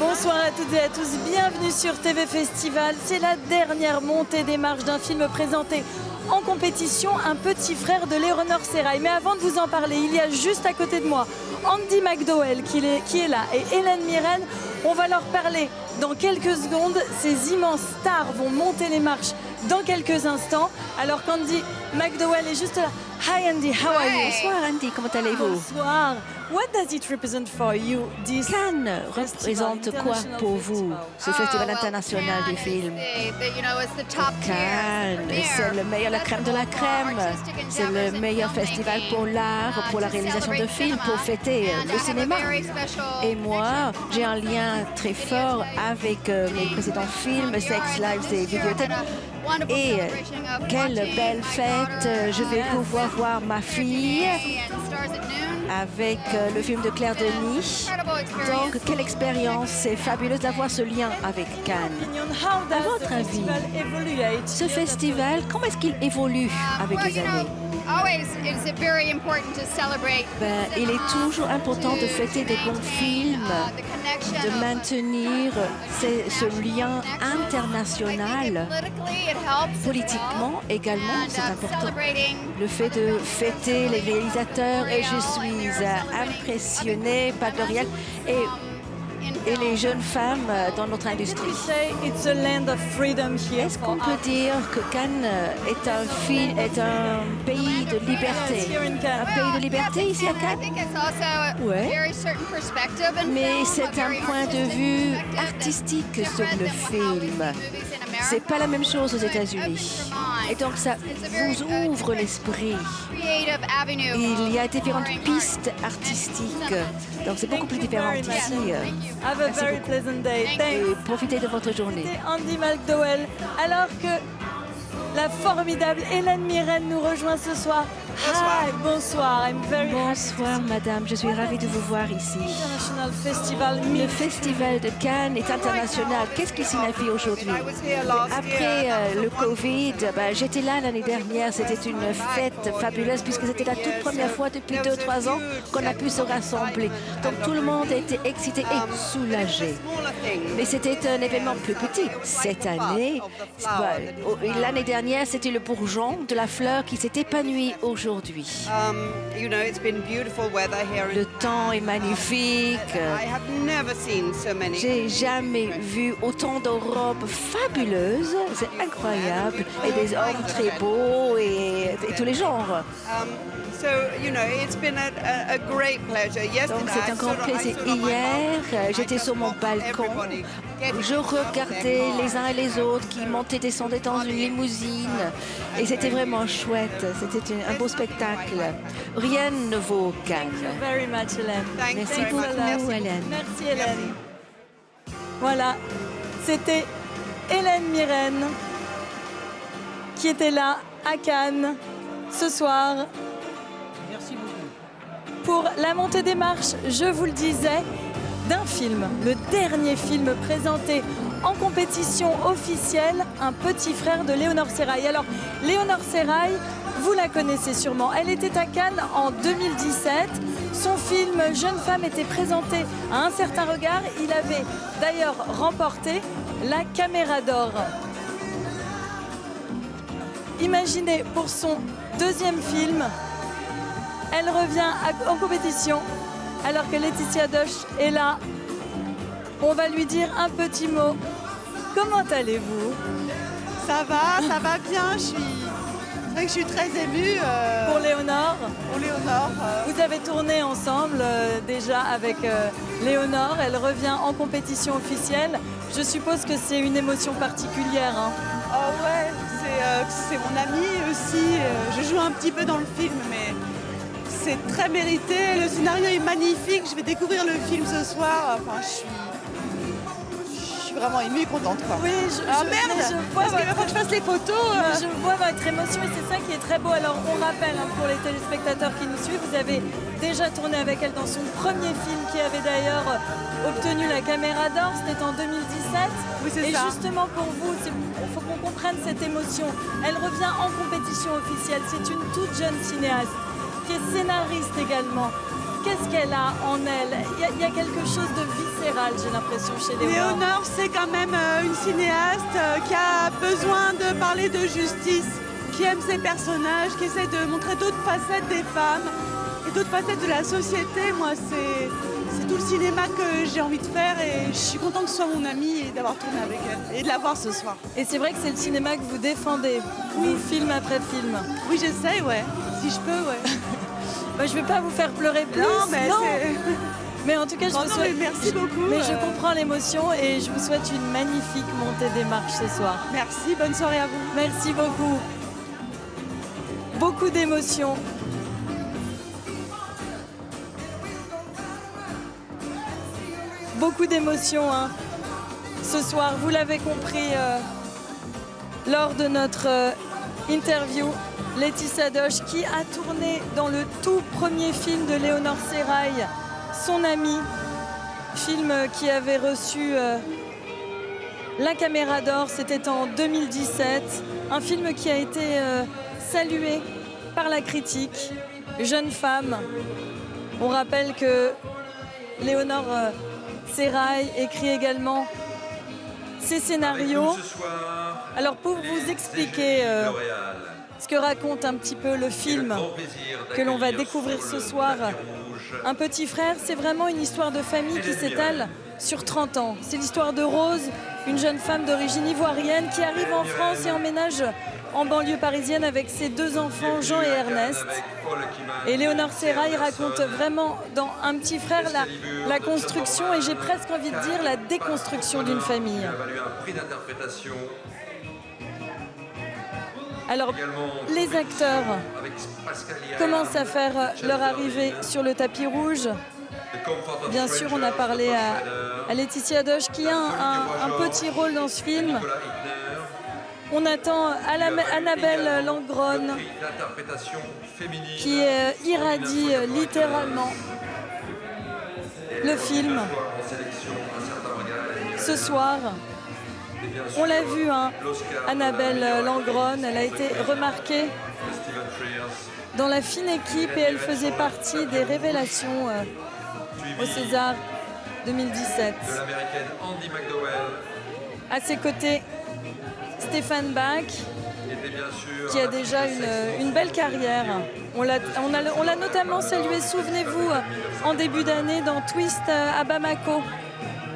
Bonsoir à toutes et à tous, bienvenue sur TV Festival. C'est la dernière montée des marches d'un film présenté en compétition, Un petit frère de Léonore Serrail. Mais avant de vous en parler, il y a juste à côté de moi Andie MacDowell qui est là et Hélène Mirren. On va leur parler dans quelques secondes. Ces immenses stars vont monter les marches dans quelques instants. Alors qu'Andie MacDowell est juste là. Hi Andie, how are you? Bonsoir Andie, comment allez-vous? Bonsoir. What does it represent for you, this Cannes représente quoi pour vous, ce festival international du film? Cannes, c'est le meilleur, la crème de la crème. C'est le meilleur festival pour l'art, pour la réalisation de films, pour fêter le cinéma. Et moi, j'ai un lien très fort avec mes précédents films, Sex Lives et Vidéothèque. Et quelle belle fête! Je vais pouvoir voir ma fille avec le film de Claire Denis. Donc, quelle expérience! C'est fabuleux d'avoir ce lien avec Cannes. À votre avis, ce festival, comment est-ce qu'il évolue avec les années? Il est toujours important de fêter des bons films, de maintenir ce lien international. Politiquement également, c'est important. Le fait de fêter les réalisateurs, et je suis impressionnée par Dorian et les jeunes femmes dans notre industrie. Est-ce qu'on peut dire que Cannes est un pays de liberté? Un pays de liberté ici à Cannes? Oui. Mais c'est un point de vue artistique sur le film. C'est pas la même chose aux États-Unis. Et donc ça vous ouvre l'esprit. Il y a différentes pistes artistiques. Donc c'est beaucoup plus différent ici. Have a very pleasant day. Et profitez de votre journée. C'était Andie MacDowell. Alors que la formidable Hélène Mirren nous rejoint ce soir. Bonsoir. Hi, bonsoir. I'm very Bonsoir madame, je suis ravie de vous voir ici. International Festival. Le festival de Cannes est international. Qu'est-ce qui signifie aujourd'hui? Après le Covid, j'étais là l'année dernière. C'était une fête fabuleuse puisque c'était la toute première fois depuis 2-3 ans qu'on a pu se rassembler. Donc tout le monde était excité et soulagé. Mais c'était un événement plus petit. Cette année, l'année dernière, c'était le bourgeon de la fleur qui s'est épanoui aujourd'hui. Le temps est magnifique. J'ai jamais vu autant de robes fabuleuses. C'est incroyable. Et des hommes très beaux et tous les genres. Donc c'est un grand plaisir. Hier, j'étais sur mon balcon. Je regardais les uns et les autres qui montaient et descendaient dans une limousine. Et c'était vraiment chouette. C'était un beau spectacle. Rien ne vaut Cannes. Very much, Hélène. Merci beaucoup, Hélène. Merci, Hélène. Voilà, c'était Hélène Mirren qui était là à Cannes ce soir. Merci beaucoup. Pour la montée des marches, je vous le disais, d'un film, le dernier film présenté en compétition officielle, Un petit frère de Léonore Serrail. Alors, Léonore Serrail, vous la connaissez sûrement. Elle était à Cannes en 2017. Son film Jeune femme était présenté à Un certain regard. Il avait d'ailleurs remporté la Caméra d'Or. Imaginez, pour son deuxième film, elle revient en compétition alors que Laetitia Doche est là. On va lui dire un petit mot. Comment allez-vous? Ça va bien. C'est vrai que je suis très émue. Pour Léonore? Pour Léonore. Vous avez tourné ensemble déjà avec Léonore. Elle revient en compétition officielle. Je suppose que c'est une émotion particulière. Hein. Oh ouais, c'est mon amie aussi. Je joue un petit peu dans le film, mais c'est très mérité. Le scénario est magnifique. Je vais découvrir le film ce soir. Enfin, je suis vraiment émue et contente. Quoi. Oui, merde, parce qu'il faut que je fasse les photos. Je vois votre émotion et c'est ça qui est très beau. Alors on rappelle pour les téléspectateurs qui nous suivent, vous avez déjà tourné avec elle dans son premier film qui avait d'ailleurs obtenu la Caméra d'Or. C'était en 2017. Oui, c'est et ça. justement pour vous, il faut qu'on comprenne cette émotion. Elle revient en compétition officielle. C'est une toute jeune cinéaste qui est scénariste également. qu'est-ce qu'elle a en elle? Il y a quelque chose de viscéral, j'ai l'impression, chez Léonore. Léonore, c'est quand même une cinéaste qui a besoin de parler de justice, qui aime ses personnages, qui essaie de montrer d'autres facettes des femmes et d'autres facettes de la société. Moi, c'est tout le cinéma que j'ai envie de faire et je suis contente que ce soit mon amie et d'avoir tourné avec elle et de la voir ce soir. Et c'est vrai que c'est le cinéma que vous défendez, oui, film après film. Oui, j'essaie, ouais. Si je peux, ouais. Bah, je vais pas vous faire pleurer plus. Non, mais c'est... Mais en tout cas, je vous souhaite... merci beaucoup. Mais je comprends l'émotion et je vous souhaite une magnifique montée des marches ce soir. Merci, bonne soirée à vous. Merci beaucoup. Beaucoup d'émotions. Beaucoup d'émotions hein. Ce soir, vous l'avez compris lors de notre interview. Laetitia Doche qui a tourné dans le tout premier film de Léonore Serrail, Son ami, film qui avait reçu la Caméra d'Or, c'était en 2017, un film qui a été salué par la critique, jeune femme. On rappelle que Léonore Serrail écrit également ses scénarios. Alors pour vous expliquer ce que raconte un petit peu le film que l'on va découvrir ce soir, Un petit frère, c'est vraiment une histoire de famille qui s'étale sur 30 ans. C'est l'histoire de Rose, une jeune femme d'origine ivoirienne qui arrive en France et emménage en banlieue parisienne avec ses deux enfants, Jean et Ernest. Et Léonore Serrail raconte vraiment dans Un petit frère la construction et j'ai presque envie de dire la déconstruction d'une famille. Alors, les acteurs commencent à faire leur arrivée sur le tapis rouge. Bien sûr, on a parlé à Laetitia Doche qui a un petit rôle dans ce film. On attend Annabelle Langron qui irradie littéralement le film. Ce soir, on l'a vu, hein, Annabelle Langron, elle a été remarquée dans la fine équipe et elle faisait partie des révélations au César 2017. À ses côtés, Stéphane Bach, qui a déjà une belle carrière. On l'a notamment salué, souvenez-vous, en début d'année dans Twist à Bamako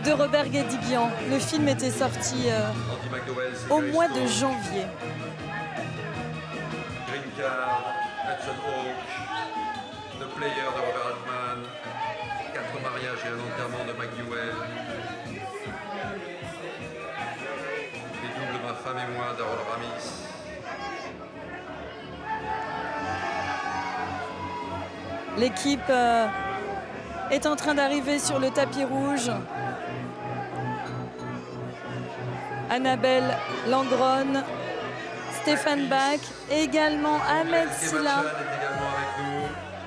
de Robert Guédiguian. Le film était sorti au mois de janvier. Green Card, Hudson Hawk, The Player de Robert Altman, 4 mariages et un enterrement de McDowell, Les doubles Ma femme et moi d'Harold Ramis. L'équipe est en train d'arriver sur le tapis rouge. Annabelle Langron, Stéphane Bach et également Ahmed Silla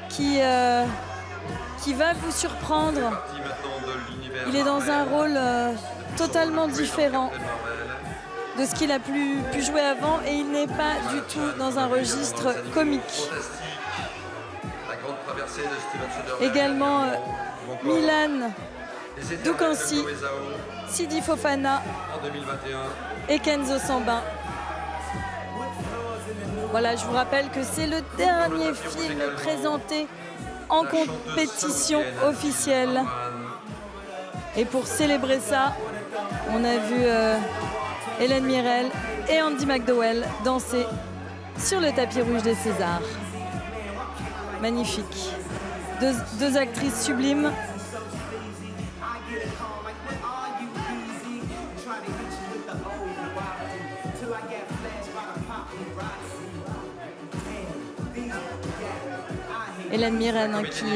qui va vous surprendre. Il est dans un rôle totalement différent de ce qu'il a pu jouer avant et il n'est pas du tout dans un registre comique. Également Milan Doukansi, Sidi Fofana et Kenzo Sambin. Voilà, je vous rappelle que c'est le dernier film présenté en compétition officielle. Et pour célébrer ça, on a vu Hélène Mirel et Andy McDowell danser sur le tapis rouge des Césars. Magnifique. Deux actrices sublimes. Hélène Mirren qui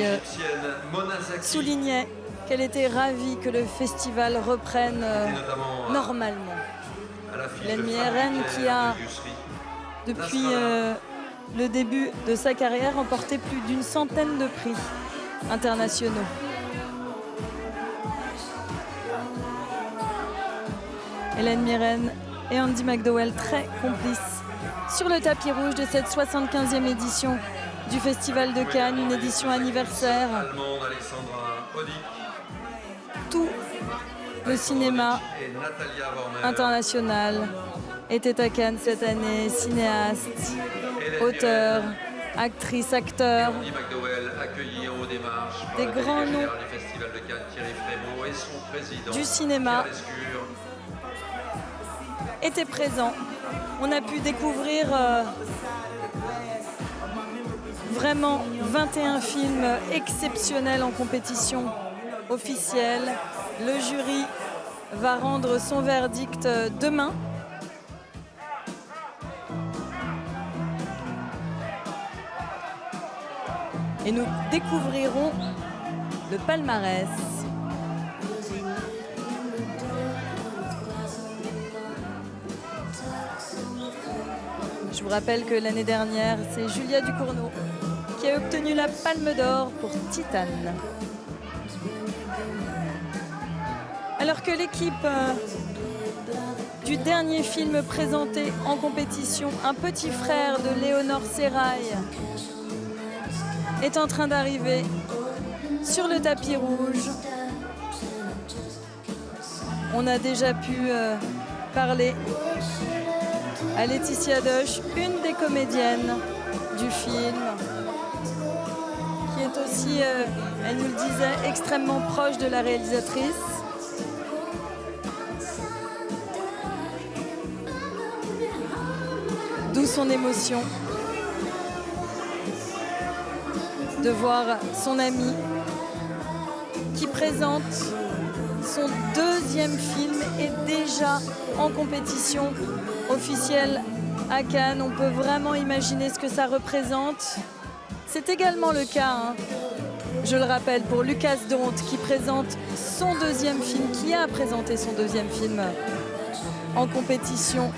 soulignait qu'elle était ravie que le festival reprenne normalement. Hélène Mirren qui a, depuis le début de sa carrière, remporté plus d'une centaine de prix internationaux. Hélène Mirren et Andy McDowell très complices sur le tapis rouge de cette 75e édition du Festival de Cannes, une édition anniversaire. Allemande Alexandra Hodig Tout le cinéma et Natalia Wormer. international était à Cannes cette année. Cinéastes, auteurs, actrices, acteurs, Andy McDowell accueilli en haut des marches par des le grands délégué noms général du Festival de Cannes, Thierry Frémaux, et son président, du cinéma Pierre Lescure. étaient présents. On a pu découvrir vraiment 21 films exceptionnels en compétition officielle. Le jury va rendre son verdict demain. Et nous découvrirons le palmarès. Je vous rappelle que l'année dernière, c'est Julia Ducournau qui a obtenu la Palme d'Or pour Titane. Alors que l'équipe du dernier film présenté en compétition, Un petit frère de Léonore Serrail, est en train d'arriver sur le tapis rouge. On a déjà pu parler à Laetitia Doche, une des comédiennes du film, qui est aussi, elle nous le disait, extrêmement proche de la réalisatrice. D'où son émotion de voir son ami qui présente son deuxième film et déjà en compétition officielle à Cannes. On peut vraiment imaginer ce que ça représente. C'est également le cas, je le rappelle, pour Lucas Dont qui présente son deuxième film, qui a présenté son deuxième film en compétition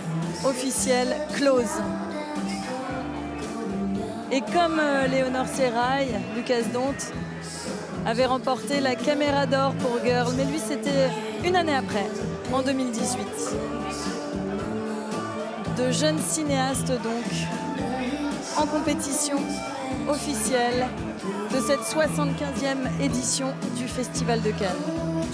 officielle, Close. Et comme Léonore Serrail, Lucas Dont avait remporté la Caméra d'Or pour Girl, mais lui c'était une année après, en 2018. De jeunes cinéastes donc, en compétition officielle de cette 75e édition du Festival de Cannes.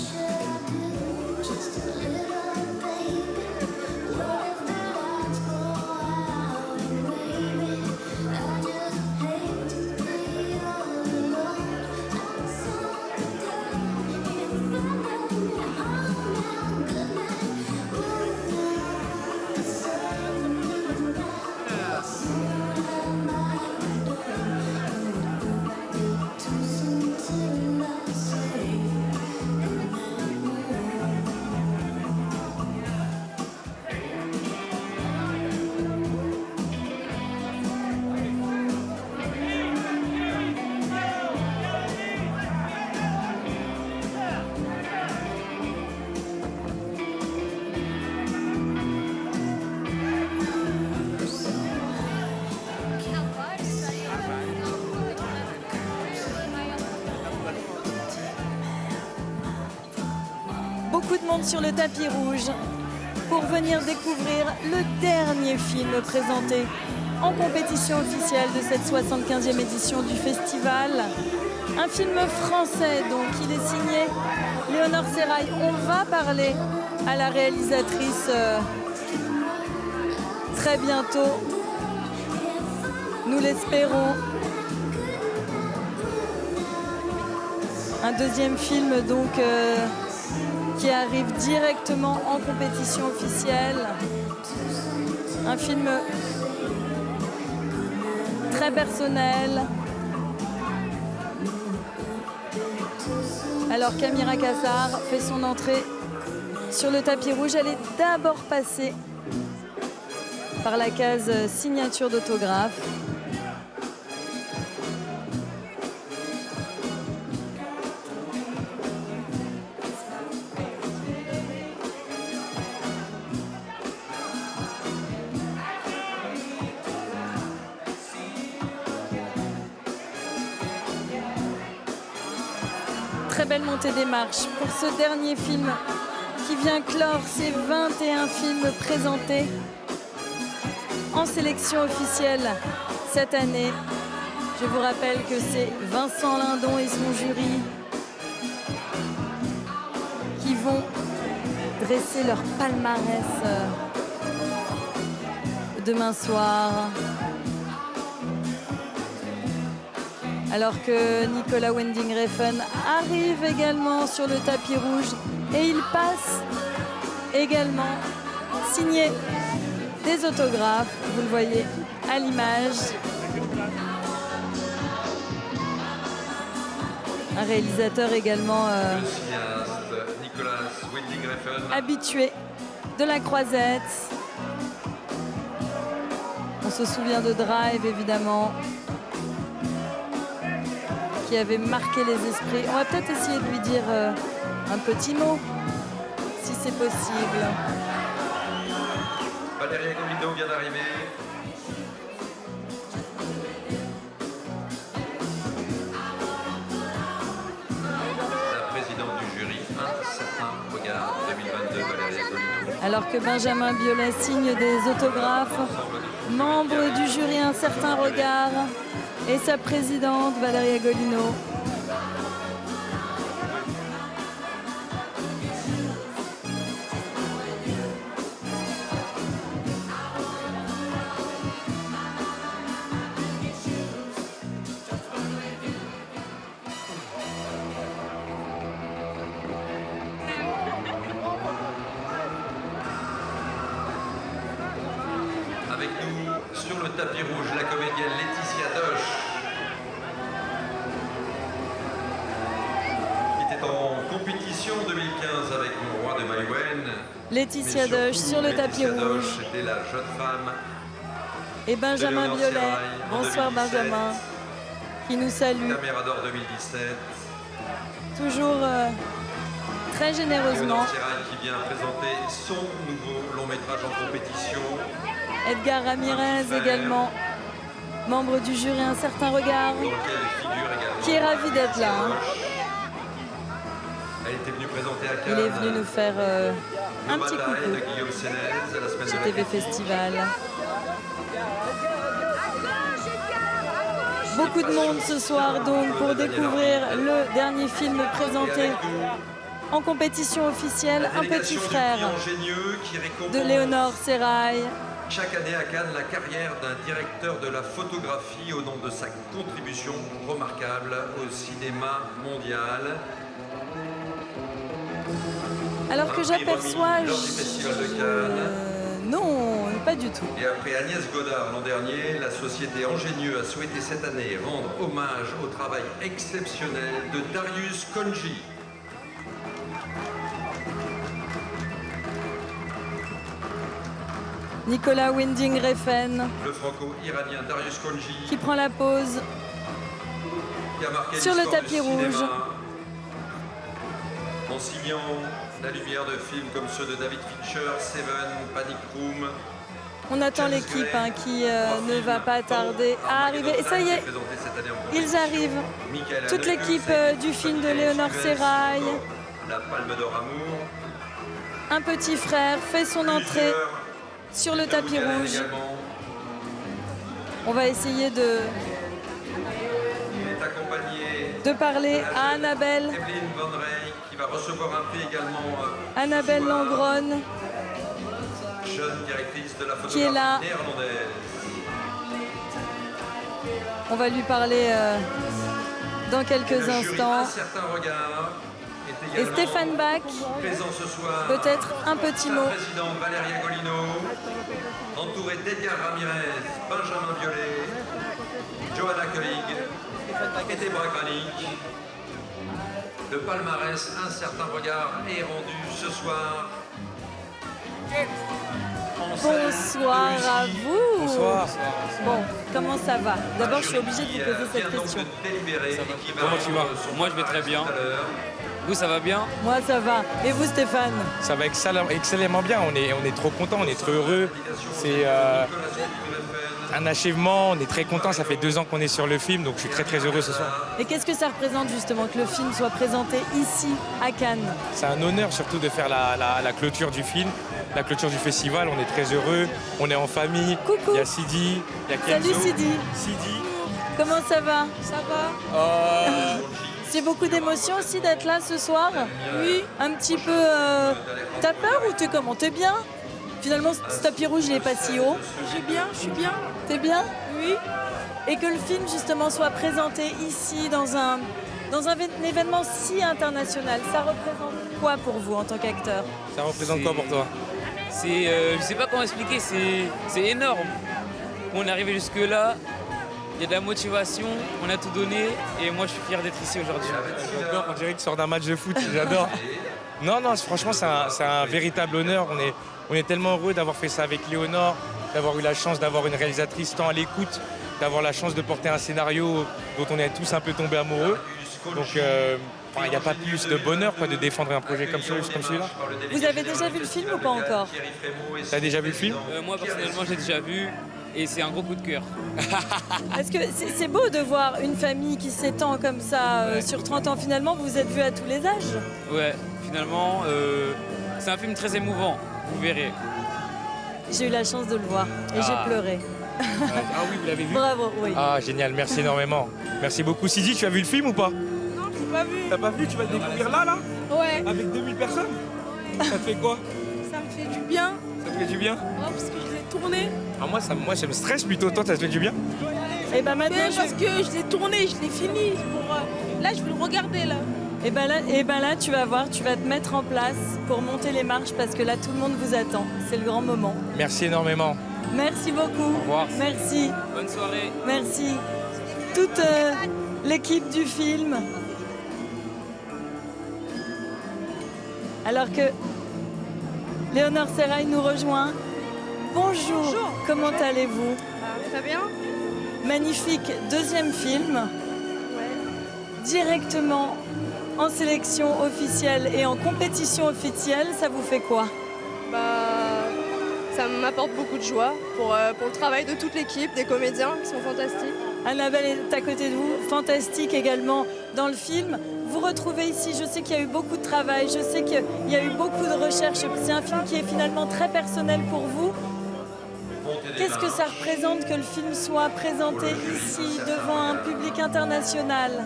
Beaucoup de monde sur le tapis rouge pour venir découvrir le dernier film présenté en compétition officielle de cette 75e édition du festival. Un film français, donc il est signé Léonore Serrail. On va parler à la réalisatrice très bientôt, nous l'espérons. Un deuxième film donc qui arrive directement en compétition officielle. Un film très personnel. Alors qu'Amira Kassar fait son entrée sur le tapis rouge, elle est d'abord passée par la case signature d'autographe. Très belle montée des marches pour ce dernier film qui vient clore ces 21 films présentés en sélection officielle cette année. Je vous rappelle que c'est Vincent Lindon et son jury qui vont dresser leur palmarès demain soir. Alors que Nicolas Winding Refn arrive également sur le tapis rouge et il passe également signé des autographes, vous le voyez à l'image. Un réalisateur également Le cinéaste Nicolas Winding Refn. habitué de la croisette. On se souvient de Drive évidemment, qui avait marqué les esprits. On va peut-être essayer de lui dire un petit mot, si c'est possible. Valeria Golino vient d'arriver. La présidente du jury, Un certain regard 2022, Valeria Golino. Alors que Benjamin Biolay signe des autographes, membre du jury Un certain regard et sa présidente Valeria Golino. Avec nous sur le tapis rouge, la comédienne Laetitia Doche, qui était en compétition en 2015 avec Mon Roi de Maïwenn. Laetitia Mais surtout, Doche sur le tapis Laetitia rouge. Doche était la jeune femme Et Benjamin Éléonore Biolay, Sérail en bonsoir 2017. Benjamin, qui nous salue Caméra d'or 2017. toujours très généreusement. Éléonore Sérail qui vient présenter son nouveau long métrage en compétition. Edgar Ramirez également, membre du jury Un certain regard, Dans lequel figure également qui est ravi d'être là. Hein. Elle était venue présenter à Cannes. Il est venu nous faire un Le petit Bataille coucou de Guillaume Sénez à la semaine de sur la TV critique. Festival. Beaucoup de monde ce soir donc pour découvrir le dernier film Et présenté avec nous, en compétition officielle, la Un petit délégation du frère prix Ingénieux qui récompense de Léonore Sérail. chaque année à Cannes la carrière d'un directeur de la photographie au nom de sa contribution remarquable au cinéma mondial. Alors que Un prix j'aperçois... remis lors du Festival de Cannes. Non, pas du tout. Et après Agnès Godard l'an dernier, la société Ingénieux a souhaité cette année rendre hommage au travail exceptionnel de Darius Khondji. Nicolas Winding Refn Le franco-iranien Darius Khondji qui prend la pause qui a marqué sur le l'histoire tapis du cinéma rouge. en signant la lumière de films comme ceux de David Fincher, Seven, Panic Room. On attend l'équipe qui ne va pas tarder à arriver. Et ça y est, ils arrivent. Toute l'équipe du film de Léonore Sérail. La Palme d'Or Amour. Un petit frère fait son entrée sur le tapis rouge. Également. On va essayer Il est accompagné de parler de la à jeune Annabelle. Evelyn Van Rey qui va recevoir un prix également. Annabelle ce soir. Langronne. Jeune directrice de la Qui est là. photographie néerlandaise. On va lui parler dans quelques Le jury, instants. Un certain regard est Et également Stéphane Bach, présent ce soir. peut-être un petit Sa mot. présidente Valeria Golino, entourée d'Edgar Ramirez, Benjamin Biolay, Johanna Koenig et Debra Granik. Le palmarès Un certain regard est rendu ce soir. En scène Bonsoir de à Lucie. vous. Bonsoir. Bon, comment ça va? D'abord, Un je suis jury obligée de qui, vous poser cette vient donc question. de délibérer et qui va Comment tu rendre vas son Moi, je vais très palmarès bien. tout à l'heure. Vous, ça va bien? Moi, ça va. Et vous, Stéphane? Ça va excellemment bien. On est trop contents, on est trop heureux. C'est Nicolas Winding Refn. un achèvement, on est très contents. Ça fait 2 ans qu'on est sur le film, donc je suis très très heureux ce soir. Et qu'est-ce que ça représente justement que le film soit présenté ici, à Cannes? C'est un honneur surtout de faire la clôture du film, la clôture du festival. On est très heureux, on est en famille. Coucou. Il y a Sidi, il y a Salut Kenzo. Sidi. Sidi. Comment ça va? Ça va? C'est beaucoup d'émotion aussi d'être là ce soir? Oui. Un petit peu... T'as peur ou t'es comment? T'es bien? Finalement, ce tapis rouge, il est pas si haut. Je suis bien. T'es bien? Oui. Et que le film, justement, soit présenté ici, dans un événement si international, ça représente quoi pour vous en tant qu'acteur? Ça représente quoi pour toi? Je sais pas comment expliquer, c'est énorme. On est arrivé jusque-là, il y a de la motivation, on a tout donné et moi je suis fier d'être ici aujourd'hui. J'adore, on dirait qu'il sort d'un match de foot, j'adore. Non, franchement, c'est un véritable honneur. On est tellement heureux d'avoir fait ça avec Léonore, d'avoir eu la chance d'avoir une réalisatrice tant à l'écoute, d'avoir la chance de porter un scénario dont on est tous un peu tombés amoureux. Donc, il n'y a pas plus de bonheur de défendre un projet comme celui-là. Vous avez déjà vu le film ou pas encore? T'as déjà vu le film? Moi personnellement j'ai déjà vu et c'est un gros coup de cœur. Est-ce que c'est beau de voir une famille qui s'étend comme ça sur 30 ans? Finalement, vous vous êtes vus à tous les âges? Ouais, finalement c'est un film très émouvant, vous verrez. J'ai eu la chance de le voir et j'ai pleuré. Ah oui, vous l'avez vu? Bravo, oui. Ah, génial, merci énormément. Merci beaucoup. Sidi, tu as vu le film ou pas? Non, j'ai pas vu. T'as pas vu? Tu vas le découvrir là? Ouais. Avec 2000 personnes? Ça te fait quoi? Ça me fait du bien. Ça te fait du bien? Oh, parce que je l'ai tourné. Ah, moi, ça me stresse plutôt. Toi, ça te fait du bien? Et ben maintenant, Mais parce que je l'ai tourné, je l'ai fini. Là, je vais le regarder là. Et ben là, tu vas voir, tu vas te mettre en place pour monter les marches parce que là, tout le monde vous attend. C'est le grand moment. Merci énormément. Merci beaucoup. Au revoir. Merci. Bonne soirée. Merci. Toute l'équipe du film. Alors que Léonore Serrail nous rejoint. Bonjour. Bonjour. Comment allez-vous? Très bien. Magnifique deuxième film. Directement en sélection officielle et en compétition officielle, ça vous fait quoi? Ça m'apporte beaucoup de joie pour le travail de toute l'équipe, des comédiens qui sont fantastiques. Annabelle est à côté de vous, fantastique également dans le film. Vous retrouvez ici, je sais qu'il y a eu beaucoup de travail, je sais qu'il y a eu beaucoup de recherches. C'est un film qui est finalement très personnel pour vous. Qu'est-ce que ça représente que le film soit présenté ici devant un public international?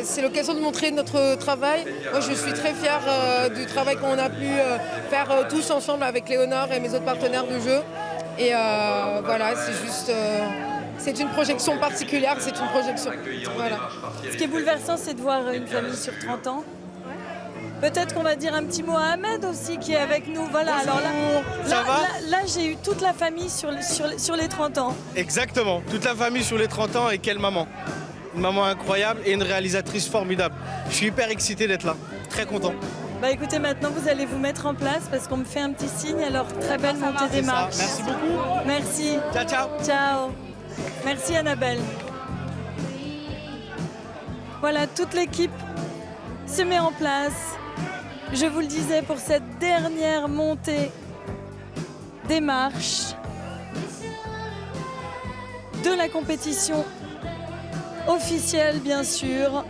C'est l'occasion de montrer notre travail. Moi, je suis très fière du travail qu'on a pu faire tous ensemble avec Léonore et mes autres partenaires du jeu. Et voilà, c'est juste... c'est une projection particulière, c'est une projection. Voilà. Ce qui est bouleversant, c'est de voir une famille sur 30 ans. Peut-être qu'on va dire un petit mot à Ahmed aussi qui est avec nous. Voilà, alors là j'ai eu toute la famille sur les 30 ans. Exactement, toute la famille sur les 30 ans et quelle maman. Une maman incroyable et une réalisatrice formidable. Je suis hyper excité d'être là, très content. Bah écoutez, maintenant vous allez vous mettre en place parce qu'on me fait un petit signe. Alors très belle montée des marches. Merci beaucoup. Merci. Ciao, ciao. Ciao. Merci Annabelle. Voilà, toute l'équipe se met en place. Je vous le disais, pour cette dernière montée des marches de la compétition officielle, bien sûr.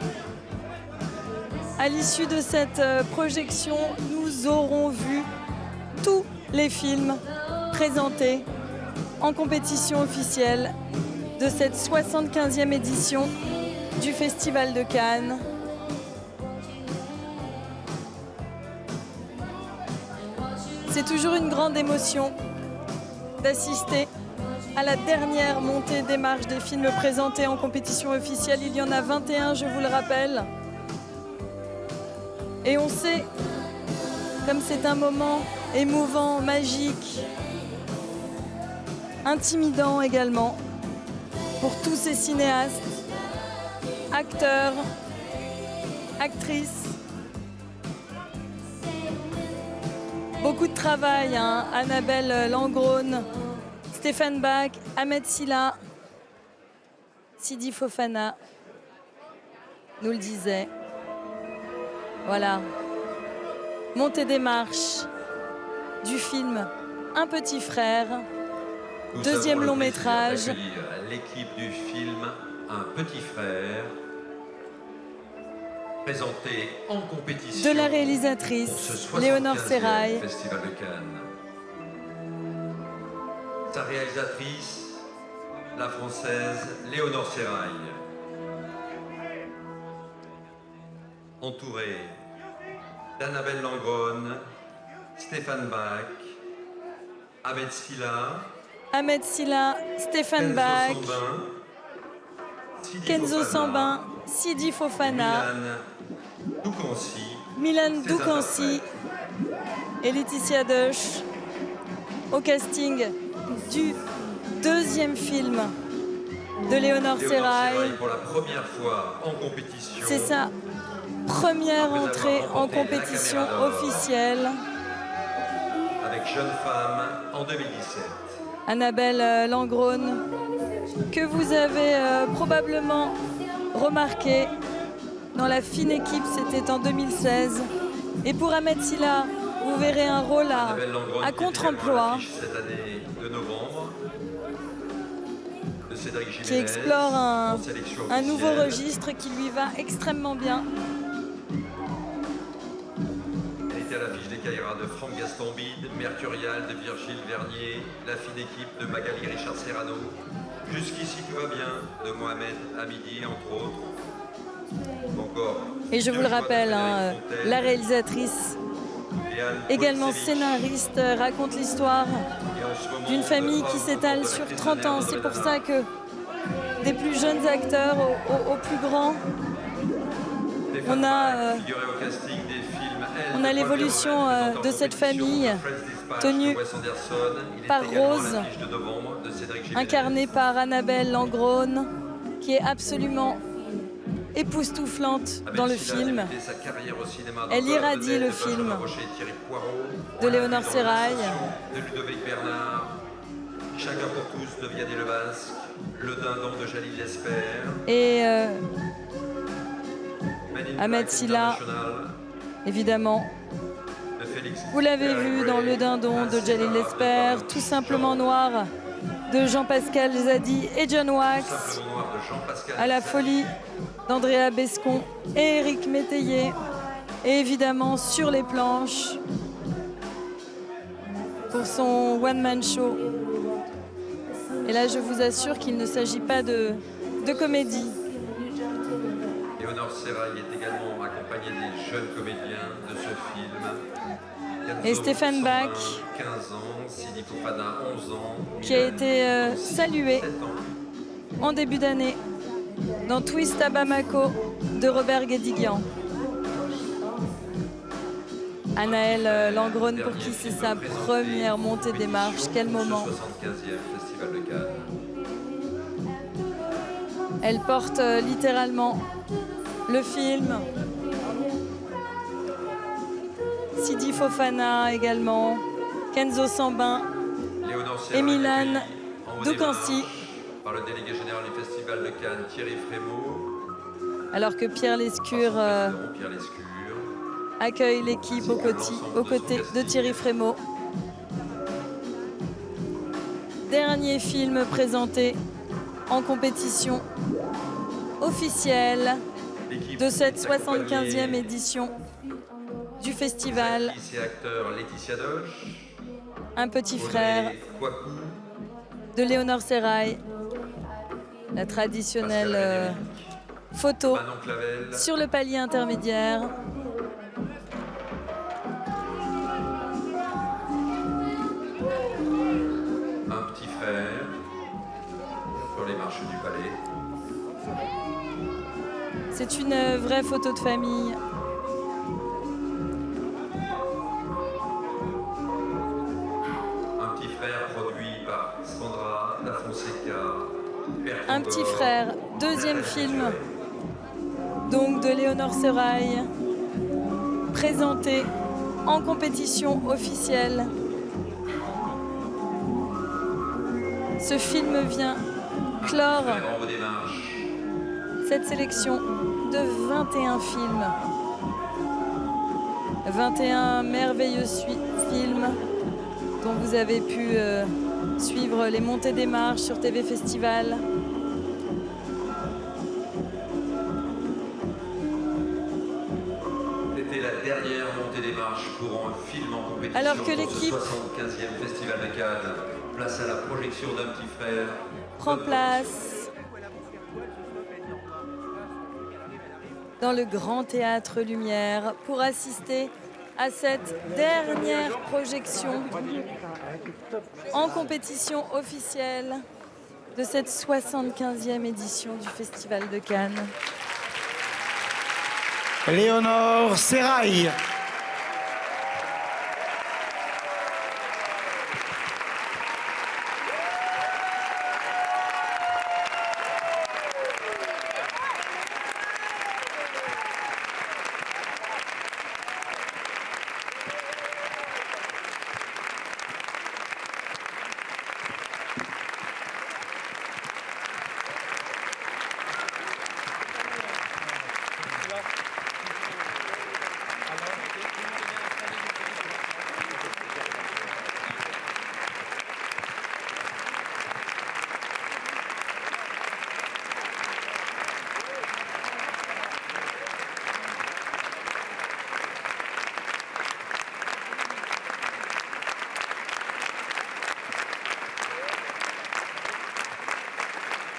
À l'issue de cette projection, nous aurons vu tous les films présentés en compétition officielle de cette 75e édition du Festival de Cannes. C'est toujours une grande émotion d'assister à la dernière montée des marches des films présentés en compétition officielle. Il y en a 21, je vous le rappelle. Et on sait, comme c'est un moment émouvant, magique, intimidant également, pour tous ces cinéastes, acteurs, actrices. Beaucoup de travail, hein. Annabelle Langrone, Stéphane Bach, Ahmed Silla, Sidi Fofana nous le disait. Voilà, montée des marches du film Un petit frère, deuxième long métrage. L'équipe du film Un petit frère, présenté en compétition de la réalisatrice Léonore Serrail. Festival de Cannes. sa réalisatrice, la Française Léonore Serrail. Entourée d'Annabelle Langron, Stéphane Bach, Ahmed Silla, Stéphane Bach, Kenzo Sambin, Sidi Fofana, Milan Doukancy et Laetitia Doche au casting du deuxième film de Léonore Serrail. Pour la première fois en compétition. C'est sa première entrée en compétition officielle. Avec Jeune Femme en 2017. Annabelle Langron, que vous avez probablement remarqué dans La fine équipe, c'était en 2016. Et pour Ahmed Silla, vous verrez un rôle à contre-emploi Cette année de novembre, de Cédric Jiménez, qui explore un officielle. nouveau registre qui lui va extrêmement bien. Elle était à l'affiche des Caïras de Franck Gastambide, Mercurial de Virgile Vernier, La fine équipe de Magali Richard Serrano, Jusqu'ici tout va bien de Mohamed Hamidi, entre autres. Encore. Et je vous le rappelle, la réalisatrice, également scénariste, raconte l'histoire d'une famille qui s'étale sur 30 ans. C'est pour ça que des plus jeunes acteurs aux plus grands, on a l'évolution de cette famille tenue par Rose, incarnée par Annabelle Langron, qui est absolument époustouflante dans le film. Elle irradie le film de Léonore Serrail. De Ludovic Bernard, Chacun pour tous de Vianney Lebasque, Le dindon de Jalil Lesper. Et Ahmed Silla, évidemment. Vous l'avez vu dans Le dindon de Jalil Lesper, Tout simplement noir de Jean-Pascal Zadi et John Wax, À la folie d'Andrea Bescon et Éric Métayer, et évidemment Sur les planches pour son one-man show. Et là, je vous assure qu'il ne s'agit pas de comédie. Léonore Serrail est également accompagnée des jeunes comédiens de ce film. Et Stéphane Bach, 15 ans, Sidi Fofana, 11 ans, qui a été salué en début d'année dans Twist à Bamako de Robert Guédiguian. Anaëlle Langron, pour qui c'est sa première montée des marches. Quel moment! 75e Festival de Cannes. Elle porte littéralement le film. Sidi Fofana également, Kenzo Sambin et Milan Doukancy. Par le délégué général du Festival de Cannes, Thierry Frémaux. Alors que Pierre Lescure accueille l'équipe aux côtés de Thierry Frémaux. Dernier film présenté en compétition officielle de cette 75e édition du festival. Et acteur Laetitia Doche. Un petit frère de Léonore Serrail. La traditionnelle photo sur le palier intermédiaire. Un petit frère sur les marches du palais. C'est une vraie photo de famille. Un petit frère produit par Sandra Da Fonseca. Un petit frère, deuxième film donc de Léonore Serrail, présenté en compétition officielle. Ce film vient clore cette sélection de 21 films. 21 merveilleux films dont vous avez pu suivre les montées des marches sur TV Festival. C'était la dernière montée des marches pour un film en compétition. Alors que l'équipe 75e Festival de Cannes. place à la projection d'un petit frère. Prend place dans le Grand Théâtre Lumière pour assister à cette dernière projection en compétition officielle de cette 75e édition du Festival de Cannes. Léonore Serrail.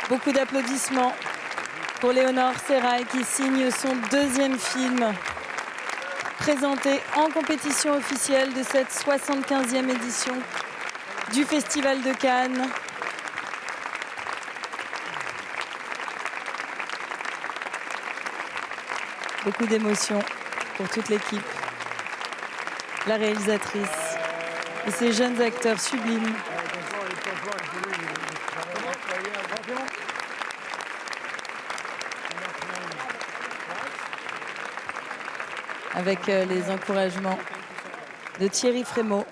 Beaucoup d'applaudissements pour Léonore Serrail qui signe son deuxième film présenté en compétition officielle de cette 75e édition du Festival de Cannes. Beaucoup d'émotions pour toute l'équipe, la réalisatrice et ces jeunes acteurs sublimes. Avec les encouragements de Thierry Frémaux.